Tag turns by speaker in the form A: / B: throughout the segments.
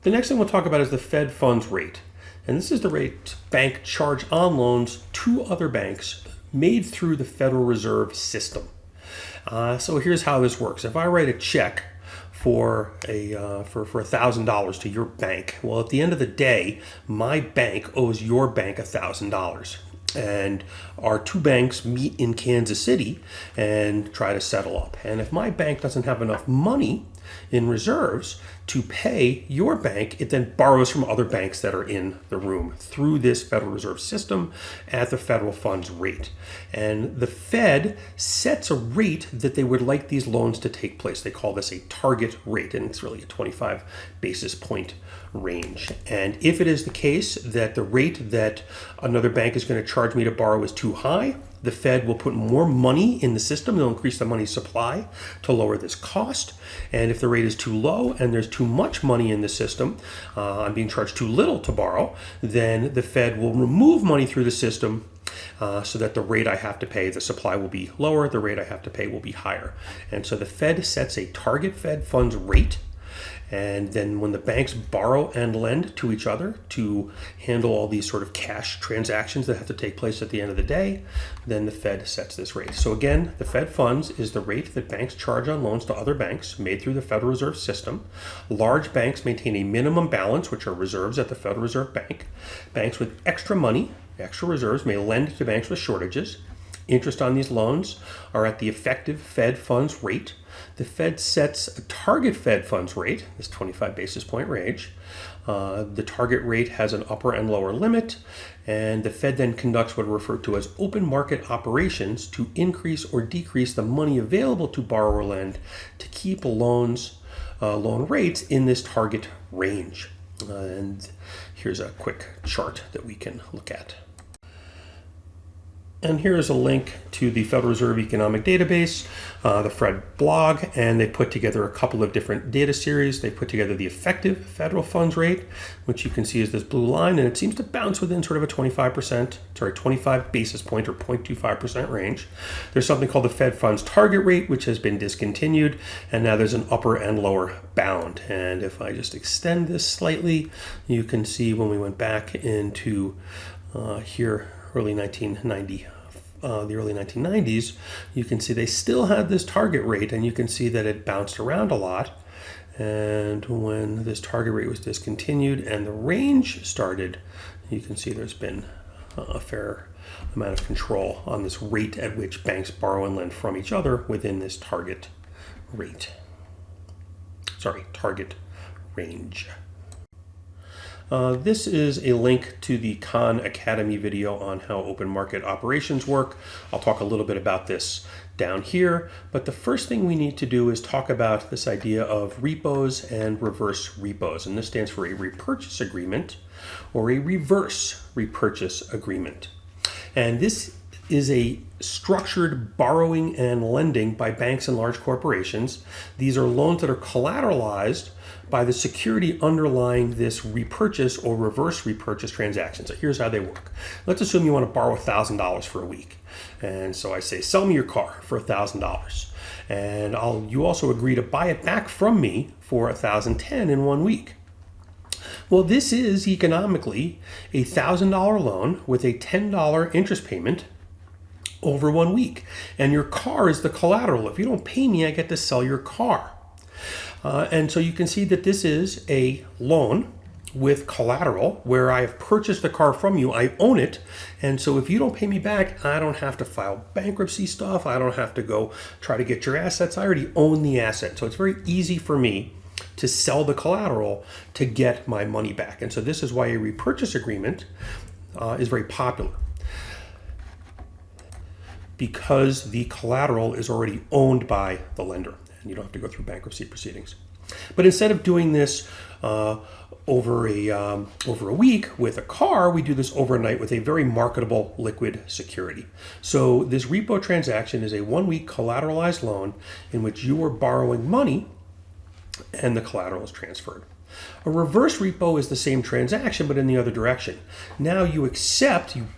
A: The next thing we'll talk about is the Fed funds rate. And this is the rate banks charge on loans to other banks made through the Federal Reserve System. So here's how this works. If I write a check for $1,000 to your bank, well, at the end of the day, my bank owes your bank $1,000. And our two banks meet in Kansas City and try to settle up. And if my bank doesn't have enough money in reserves to pay your bank, it then borrows from other banks that are in the room through this Federal Reserve System at the federal funds rate. And the Fed sets a rate that they would like these loans to take place. They call this a target rate, and it's really a 25 basis point range. And if it is the case that the rate that another bank is going to charge me to borrow is too high, the Fed will put more money in the system. They'll increase the money supply to lower this cost. And if the rate is too low and there's too much money in the system, I'm being charged too little to borrow, then the Fed will remove money through the system so that the rate I have to pay, the supply will be lower, the rate I have to pay will be higher. And so the Fed sets a target Fed funds rate. And then when the banks borrow and lend to each other to handle all these sort of cash transactions that have to take place at the end of the day, then the Fed sets this rate. So again, the Fed funds is the rate that banks charge on loans to other banks made through the Federal Reserve System. Large banks maintain a minimum balance, which are reserves at the Federal Reserve Bank. Banks with extra money, extra reserves, may lend to banks with shortages. Interest on these loans are at the effective Fed funds rate. The Fed sets a target Fed funds rate, this 25 basis point range. The target rate has an upper and lower limit, and the Fed then conducts what are referred to as open market operations to increase or decrease the money available to borrow or lend to keep loan rates in this target range. And here's a quick chart that we can look at. And here is a link to the Federal Reserve Economic Database, the Fed blog, and they put together a couple of different data series. They put together the effective federal funds rate, which you can see is this blue line, and it seems to bounce within sort of a 25 basis point or 0.25% range. There's something called the Fed funds target rate, which has been discontinued, and now there's an upper and lower bound. And if I just extend this slightly, you can see when we went back into here, the early 1990s, you can see they still had this target rate, and you can see that it bounced around a lot. And when this target rate was discontinued and the range started, you can see there's been a fair amount of control on this rate at which banks borrow and lend from each other within this target range. This is a link to the Khan Academy video on how open market operations work. I'll talk a little bit about this down here, but the first thing we need to do is talk about this idea of repos and reverse repos, and this stands for a repurchase agreement or a reverse repurchase agreement. And this is a structured borrowing and lending by banks and large corporations. These are loans that are collateralized by the security underlying this repurchase or reverse repurchase transaction. So here's how they work. Let's assume you want to borrow $1,000 for a week. And so I say, sell me your car for $1,000. And you also agree to buy it back from me for $1,010 in 1 week. Well, this is economically a $1,000 loan with a $10 interest payment over 1 week. And your car is the collateral. If you don't pay me, I get to sell your car. And so you can see that this is a loan with collateral where I have purchased the car from you. I own it. And so if you don't pay me back, I don't have to file bankruptcy stuff. I don't have to go try to get your assets. I already own the asset. So it's very easy for me to sell the collateral to get my money back. And so this is why a repurchase agreement is very popular, because the collateral is already owned by the lender and you don't have to go through bankruptcy proceedings. But instead of doing this over a week with a car, we do this overnight with a very marketable liquid security. So this repo transaction is a 1 week collateralized loan in which you are borrowing money and the collateral is transferred. A reverse repo is the same transaction, but in the other direction. Now you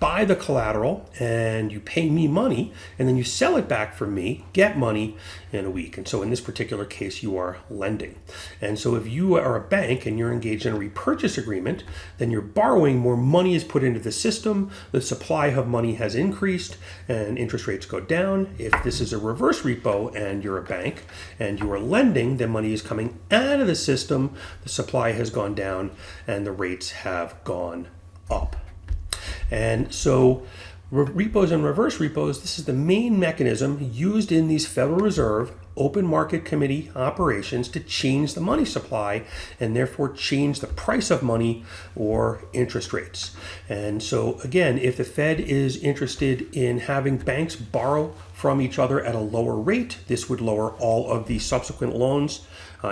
A: buy the collateral, and you pay me money, and then you sell it back from me, get money in a week. And so in this particular case, you are lending. And so if you are a bank and you're engaged in a repurchase agreement, then you're borrowing, more money is put into the system, the supply of money has increased, and interest rates go down. If this is a reverse repo and you're a bank and you are lending, then money is coming out of the system, the supply has gone down, and the rates have gone up. And so repos and reverse repos, this is the main mechanism used in these Federal Reserve open market committee operations to change the money supply and therefore change the price of money or interest rates. And so again, if the Fed is interested in having banks borrow from each other at a lower rate, this would lower all of the subsequent loans,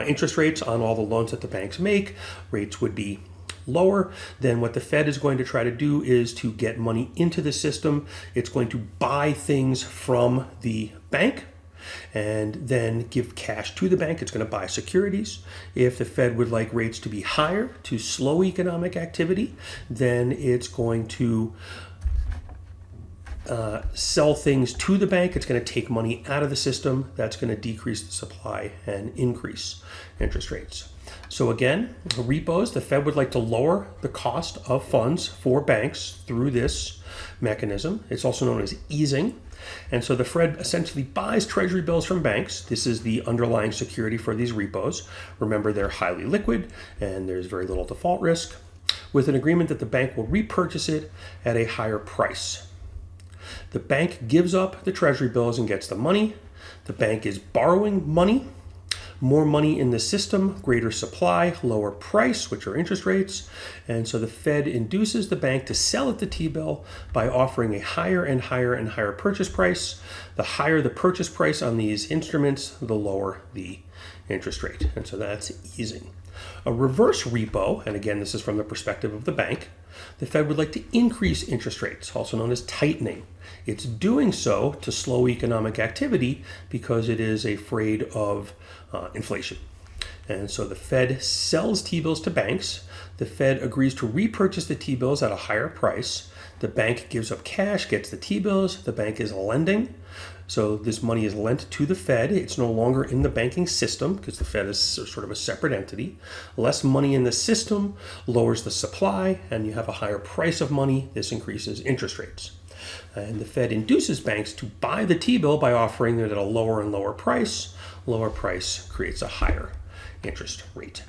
A: interest rates on all the loans that the banks make. Rates would be lower. Then what the Fed is going to try to do is to get money into the system. It's going to buy things from the bank and then give cash to the bank. It's going to buy securities. If the Fed would like rates to be higher to slow economic activity, then it's going to sell things to the bank. It's going to take money out of the system. That's going to decrease the supply and increase interest rates. So again, repos, the Fed would like to lower the cost of funds for banks through this mechanism. It's also known as easing. And so the Fed essentially buys treasury bills from banks. This is the underlying security for these repos. Remember, they're highly liquid and there's very little default risk, with an agreement that the bank will repurchase it at a higher price. The bank gives up the treasury bills and gets the money. The bank is borrowing money. More money in the system, greater supply, lower price, which are interest rates. And so the Fed induces the bank to sell at the T-bill by offering a higher and higher and higher purchase price. The higher the purchase price on these instruments, the lower the interest rate. And so that's easing. A reverse repo, and again, this is from the perspective of the bank, the Fed would like to increase interest rates, also known as tightening. It's doing so to slow economic activity because it is afraid of inflation. And so the Fed sells T-bills to banks. The Fed agrees to repurchase the T-bills at a higher price. The bank gives up cash, gets the T-bills. The bank is lending. So this money is lent to the Fed. It's no longer in the banking system because the Fed is sort of a separate entity. Less money in the system lowers the supply, and you have a higher price of money. This increases interest rates. And the Fed induces banks to buy the T-bill by offering it at a lower and lower price. Lower price creates a higher interest rate.